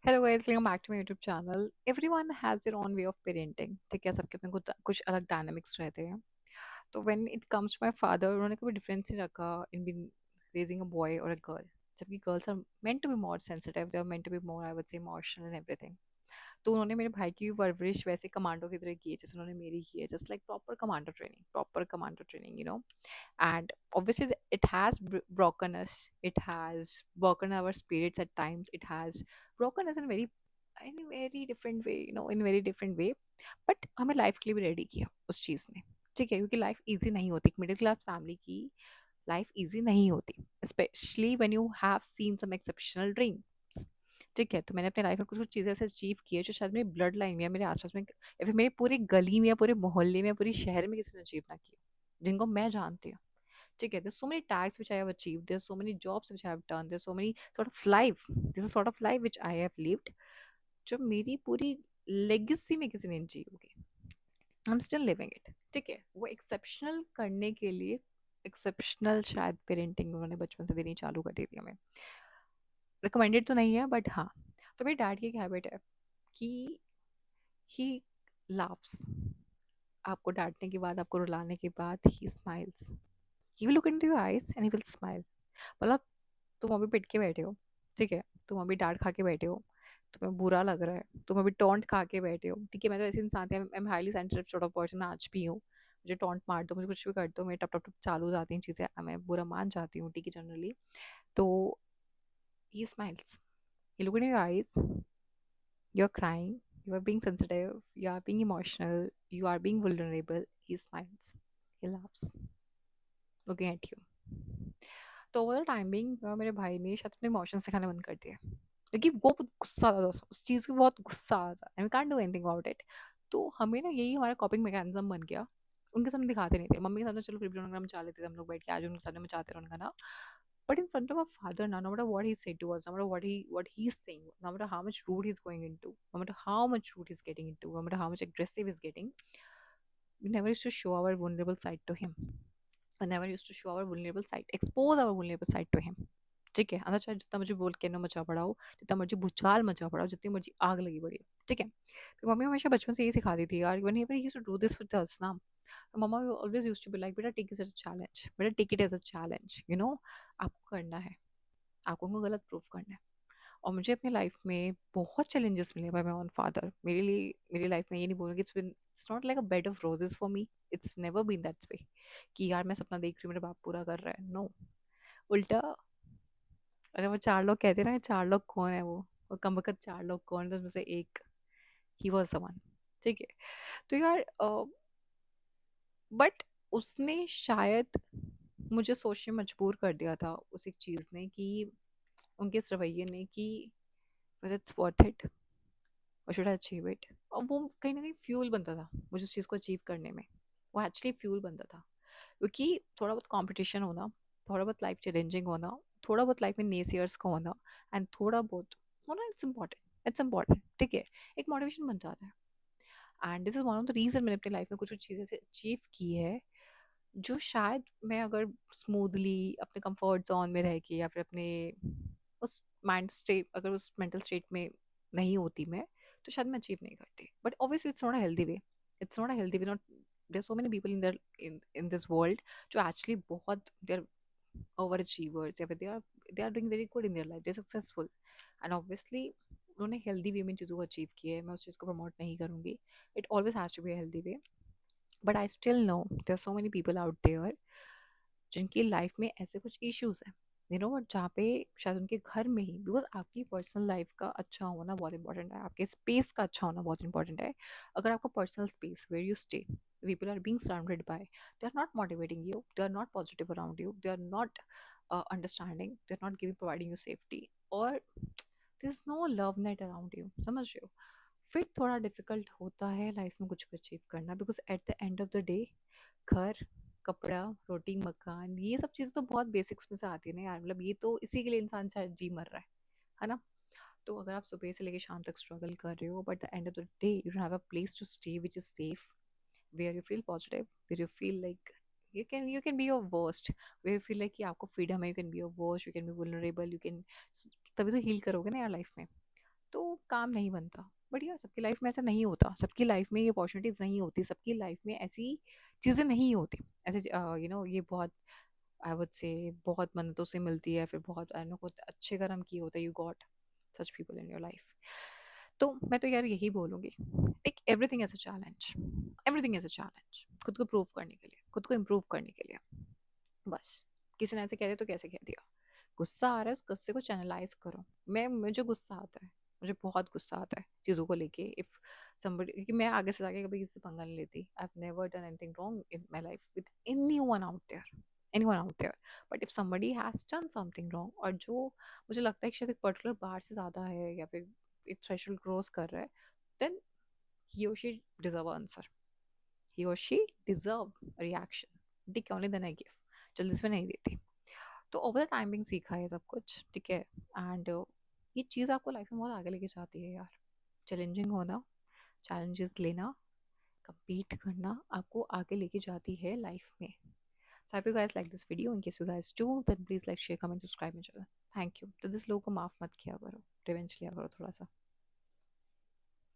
Hello guys, welcome back to my YouTube channel. Everyone has their own way of parenting. ठीक है, सबके अपने कुछ अलग डायनामिक्स रहते हैं। तो when it comes to my father, उन्होंने कभी डिफरेंस नहीं रखा इन बिन रेजिंग अ बॉय और अ गर्ल। जबकि girls are meant to be more sensitive, they are meant to be more, I would say, emotional and everything. तो उन्होंने मेरे भाई की परवरिश वैसे कमांडो की तरह की है जैसे उन्होंने मेरी की है, just like proper commando training, and obviously it has broken us, it has broken our spirits at times, it has broken us in a very different way, in a very different way. But हमें life के लिए भी ready किया उस चीज़ ने। ठीक है, क्योंकि लाइफ इजी नहीं होती, एक मिडिल क्लास फैमिली की लाइफ इजी नहीं होती, specially when you have seen some exceptional dreams. ठीक है, तो मैंने अपने लाइफ में कुछ कुछ चीज़ें ऐसे अचीव की है जो शायद मेरी ब्लड लाइन में या मेरे आसपास में या फिर मेरी पूरी गली में या पूरे मोहल्ले में या पूरी शहर में किसी ने अचीव ना किया, जिनको मैं जानती हूँ। ठीक है, there's so many tags which I have achieved, there's so many jobs which I have done, there's so many sort of life, this is sort of life which I have lived, जो मेरी पूरी legacy में किसी ने जी होगी। I am still living it. ठीक है, वो एक्सेप्शनल करने के लिए एक्सेप्शनल शायद पेरेंटिंग उन्होंने बचपन से देनी चालू कर दी थी हमें। रिकमेंडेड तो नहीं है, बट हाँ। तो मेरे डैड की एक हैबिट है कि ही लाफ्स। आपको डांटने के बाद, आपको रुलाने के बाद, ही smiles. He will look into your eyes and he will smile. मतलब तुम अभी पिट के बैठे हो, ठीक है, तुम अभी डांट खा के बैठे हो, तुम्हें बुरा लग रहा है, तुम अभी टॉन्ट खा के बैठे हो। ठीक है, मैं तो ऐसे इंसान थी, I am highly sensitive sort of person, आज भी हूँ। मुझे टॉन्ट मार दो, मुझे कुछ भी कर दो, मेरे टप टप टप चालू हो जाती हैं चीज़ें, मैं बुरा मान जाती हूँ। ठीक है, जनरली। तो he smiles, he look in your eyes, you are crying, you are being sensitive, you are being emotional, you are being vulnerable, he smiles, he laughs, looking at you. तो ओवर द टाइमिंग मेरे भाई ने शायद अपने emotions दिखाने बंद कर दिए, क्योंकि वो बहुत गुस्सा आता था, उस चीज़ की बहुत गुस्सा आता था, and we can't do anything about it. तो हमें ना यही हमारा कॉपिंग मैकेनिज्म बन गया। उनके सामने दिखाते नहीं थे, मम्मी के सामने चलो फिर भी उनका मचा लेते थे, हम लोग बैठ के आज उनके सामने मचाते रहे उनका ना। But in front of a father ना, no matter what he said to us, no matter what he's saying, no matter how much rude he's going into, no matter how much rude he's getting into, no matter how much aggressive he's getting, we never used to show our vulnerable side to him. I never used to show our vulnerable side, expose our vulnerable side to him. ठीक है, अंदर चाहे जितना मुझे बोल के ना मचा पड़ा हो, जितना मर्जी भूचाल मचा पड़ा हो, जितनी मर्जी आग लगी पड़ी हो। ठीक है, तो मम्मी हमेशा बचपन से यही सिखाती थी यार, whenever he used to do this with us ना, मम्मा always used to be like, बेटा take it as a challenge, बेटा take it as a challenge, आपको करना है, आपको उनको गलत प्रूफ करना है। और मुझे अपनी लाइफ में बहुत चैलेंजेस मिले बाय माय ओन फादर। मेरे लिए मेरी लाइफ में ये नहीं बोलूँगी it's not like a bed of roses for me, it's never been that way कि यार मैं सपना देख रही हूँ, मेरा बाप पूरा कर रहा है। नो, उल्टा। अगर वो चार लोग कहते हैं ना, चार लोग कौन है, वो कम वक्त चार लोग कौन है, तो उसमें से एक ही वाज समवन। ठीक है, तो यार बट उसने शायद मुझे सोचने मजबूर कर दिया था उस एक चीज़ ने, कि उनके इस रवैये ने, कि whether it's worth it और शुड आई अचीव इट। और वो कहीं ना कहीं फ्यूल बनता था मुझे उस चीज़ को अचीव करने में। वो एक्चुअली फ्यूल बनता था, क्योंकि थोड़ा बहुत कंपटीशन होना, थोड़ा बहुत लाइफ चैलेंजिंग होना, थोड़ा बहुत लाइफ में नेसियर्स का होना, एंड थोड़ा बहुत होना, इट्स इम्पॉर्टेंट, इट्स इम्पॉर्टेंट। ठीक है, एक मोटिवेशन बन जाता है। And this is one of the reason मैंने अपनी लाइफ में कुछ कुछ चीज़ें से अचीव की है, जो शायद मैं अगर स्मूथली अपने कंफर्ट जोन में रह के या फिर अपने उस माइंड स्टेट, अगर उस मेंटल स्टेट में नहीं होती मैं, तो शायद मैं अचीव नहीं करती। But obviously it's not a healthy way, it's not a healthy way, not there so many people in this world जो एक्चुअली बहुत देयर ओवर अचीवर्स, या फिर they are doing very good in their life, they are successful, and obviously उन्होंने healthy way में चीज़ों को achieve किया है। मैं उस चीज़ को प्रमोट नहीं करूँगी, it always has to be healthy way. But I still know there are so many people out there जिनकी लाइफ में ऐसे कुछ इश्यूज हैं, जहाँ पे शायद उनके घर में ही, बिकॉज आपकी पर्सनल लाइफ का अच्छा होना बहुत इंपॉर्टेंट है, आपके स्पेस का अच्छा होना बहुत इंपॉर्टेंट है। अगर आपका personal space where you stay, people are being surrounded by, they are not motivating you, they are not positive around you, they are not understanding, they are not giving providing you safety, or there is no love net around you, समझ रहे हो, फिर थोड़ा difficult होता है life में कुछ भी अचीव करना, because at the end of the day घर, कपड़ा, रोटी, मकान, ये सब चीज़ें तो बहुत बेसिक्स में से आती है ना यार, मतलब ये तो इसी के लिए इंसान शायद जी मर रहा है ना। तो अगर आप सुबह से लेकर शाम तक स्ट्रगल कर रहे हो, but the end of the day you don't have a place to stay which is safe, where you feel positive, where you feel like you can be your worst, where you feel like कि आपको freedom है, you can be your worst, you can be vulnerable, you can, तभी तो heal करोगे ना यार life में। तो काम नहीं बनता। बट यार सबकी लाइफ में ऐसा नहीं होता, सबकी लाइफ में ये अपॉर्चुनिटीज नहीं होती, सबकी लाइफ में ऐसी चीज़ें नहीं होती। ऐसे ये बहुत, आई वुड से, बहुत मन्नतों से मिलती है, फिर बहुत आई नो कुछ अच्छे कर्म किए होते, you got such people in your life. तो मैं तो यार यही बोलूँगी, take everything as a challenge, everything as a challenge, खुद को प्रूव करने के लिए, खुद को इम्प्रूव करने के लिए। बस किसी ने ऐसे कह दिया तो कैसे कह दिया, गुस्सा आ रहा है उस गुस्से को चैनलाइज करो। मुझे गुस्सा आता है, मुझे बहुत गुस्सा आता है चीज़ों को लेके। इफ somebody, क्योंकि मैं आगे से जाके कभी किसी से पंगा नहीं लेती, I have never done anything wrong in my life with anyone out there, anyone out there. But if somebody has done something wrong, और जो मुझे लगता है कि शायद एक पर्टिकुलर बार से ज़्यादा है या फिर एक थ्रेशोल्ड क्रॉस कर रहा है, then he or she deserve an answer, he or she deserve a reaction। ठीक है, ओनली देन आई गिव, जल्दी से मैं नहीं देती। तो ओवर द टाइमिंग सीखा है सब कुछ, ठीक है। एंड ये चीज़ आपको लाइफ में बहुत आगे लेके जाती है यार। चैलेंजिंग होना, चैलेंजेस लेना, compete करना आपको आगे लेके जाती है लाइफ में। So I hope you guys like this video. In case you guys do, then please like, share, comment, subscribe my channel. Thank you। तो दिस लोगों को माफ मत किया करो, रिवेंज लिया करो थोड़ा सा।